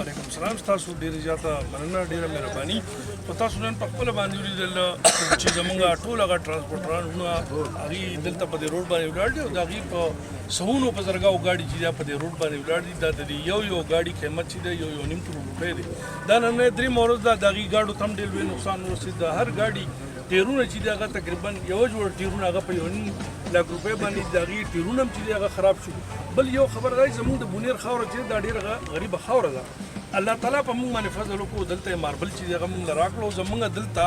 وعلیکم السلام. تاسو ډیر زیاته مننه، ډیره مهرباني. په تاسو نن په خپل باندې ولیدل چې زمونږ ټول هغه ټرانسپورټرانونه هغې دلته په دې روډ باندې ولاړ دي او د هغې په سوونو په زرګاو ګاډي چې دا په دې روډ باندې ولاړ دي، دا د دې یو ګاډي قیمت چې دی 1.5 کروڑ روپۍ دی. دا نن درېیمه ورځ ده، د هغې ګاډو ته هم ډېر لوی نقصان ورسېد. د هر ګاډي ټیرونه چې دی هغه تقریبا یو جوړ ټیرونه هغه په 1.5 لک روپۍ باندې د هغې ټیرونه هم چې دی هغه خراب شو. بل یو خبر دی، زموږ د بونیر خاوره چې دا ډېره غریبه خاوره ده. الله تعالی په موږ باندې فضل وکړو، دلته ماربل چې دی هغه موږ له راکړو. زموږ دلته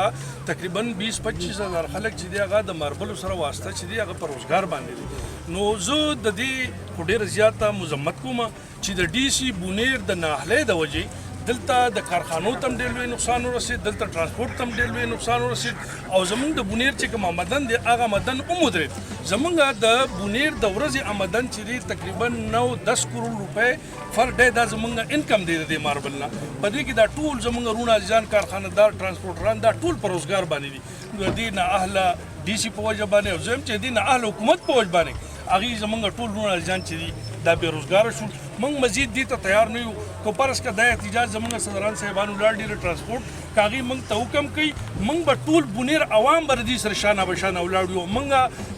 تقریبا 20-25 هزار خلک چې دی هغه د ماربلو سره واسطه چې دی هغه په روزګار باندې دی. نو زه د دې خو ډېره زیاته مذمت کوم چې د ډي سي بونیر د نااهلۍ د وجې دلته د کارخانو ته هم ډېر لوی نقصان ورسېد، دلته ټرانسپورټ ته هم ډېر لوی نقصان ورسېد او زموږ د بونیر چې کوم آمدن دی هغه آمدن هم ودرېد. زموږ د بونیر د ورځې آمدن چې دی تقریبا 9-10 کروڑ روپۍ فر ډے دا زموږ انکم دی د دې ماربل نه. په دې کې دا ټول زموږ رونه عزیزان کارخانهدار ټرانسپورټران دا ټول په روزګار باندې دي. د دې نااهله ډي سي په وجه باندې او زم چې دې نااهله حکومت په وجه باندې هغې زموږ ټول رونه عزیزان چې دي دا بېروزګاره شو. موږ مزید دې ته تیار نه یو. که فرض که دا احتجاج زموږ صدران صاحبان ولاړ دي د ټرانسپورټ، که هغې موږ ته حکم کوي موږ به ټول بونیر عوام به د دې سره شانه به شانه ولاړ یو. موږ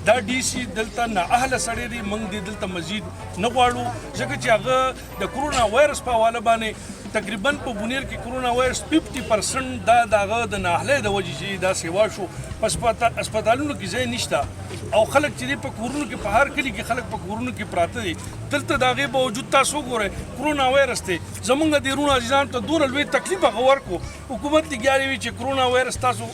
دا ډي سي دلته نااهله سړی دی، موږ دې دلته مزید نه غواړو ځکه چې هغه د کرونا وایرس په حواله باندې تقریبا په بونیر کې کرونا وایرس 50% دا د هغه د نااهلۍ د وجې چې دا سیوا شو. په هسپتالونو کې ځای نشته او خلک چې دی په کورونو کې په هر کلي کې خلک په کورونو کې پراته دي. دلته د هغې باوجود تاسو وګورئ کرونا وایرس دی. زموږ د رونو عزیزانو ته دونه لوی تکلیف هغه ورکړو. حکومت لګیارې وي چې کرونا وایرس تاسو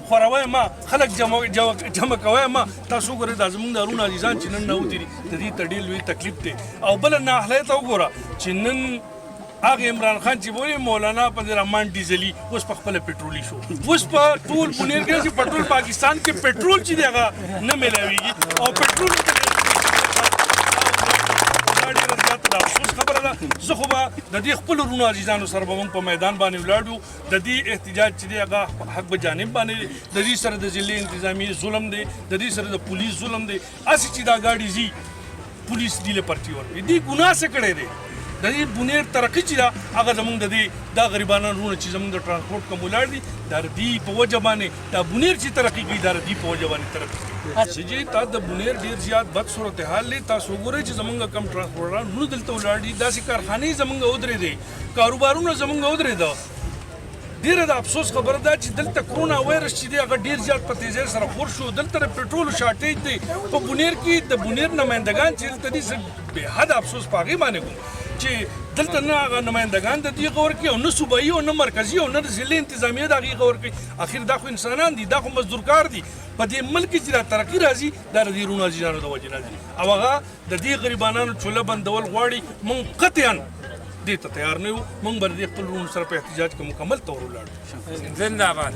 خوروئ ما، خلک جمع کوئ ما. تاسو وګورئ دا زموږ د رونو عزیزان چې نن نوتي دي د دې ته ډېر لوی تکلیف دی. او بله نااهلۍ ته وګوره چې نن هغه عمران خان چې وایي مولانا په رحمان ډیزلي اوس په خپله پټرولي شو. اوس په ټول بونیر کې چې په ټول پاکستان کې پټرول چې دی هغه نه میلاویږي او پټرول دا ډېره زیاته د افسوس خبره ده. زه خو به د دې خپلو رونو عزیزانو سره به موږ په میدان باندې ولاړ یو. د دې احتجاج چې دی هغه حق به جانب باندې دی. د دې سره د ضلع انتظامیې ظلم دی، د دې سره د پولیس ظلم دی. هسې چې دا ګاډي ځي پولیس دې له پرچې ورکوي. دې ګناه څه کړی دی؟ د دې بونیر ترقي چې ده هغه زموږ د دې دا غریبانه رونه چې زموږ د ټرانسپورټ کوم ولاړ دي دا د دې په وجه باندې دا بونیر چې ترقي کوي دا د دې په وجه باندې ترقي کوي. چې تا د بونیر ډېر زیات بد صورتحال دی. تاسو وګورئ چې زموږ کم ټرانسپورټران رونه دلته ولاړ دي، داسې کارخانې زموږ ودرېدې، کاروبارونه زموږ ودرېده. ډېره د افسوس خبره ده چې دلته کرونا وایرس چې دی هغه ډېر زیات په تیزۍ سره خور شو. دلته د پټرولو شارټیج دی. په بونیر کې د بونیر نمایندګان چې دلته دي زه بې حده افسوس په هغې باندې کوم چې دلته نه هغه نمایندګان د دې غور کوي او نه صوبایي او نه مرکزي او نه د ضلع انتظامیه د هغې غور کوي. اخر دا خو انسانان دي، دا خو مزدورکار دي. په دې ملک کې چې دا ترقي راځي دا د دې رونو عزیزانو د وجې راځي او هغه د دې غریبانانو چوله بندول غواړي. موږ قطعاً دې ته تیار نه یو. موږ به د دې خپل رونو سره په احتجاج کې مکمل طور ولاړ. زنده باد.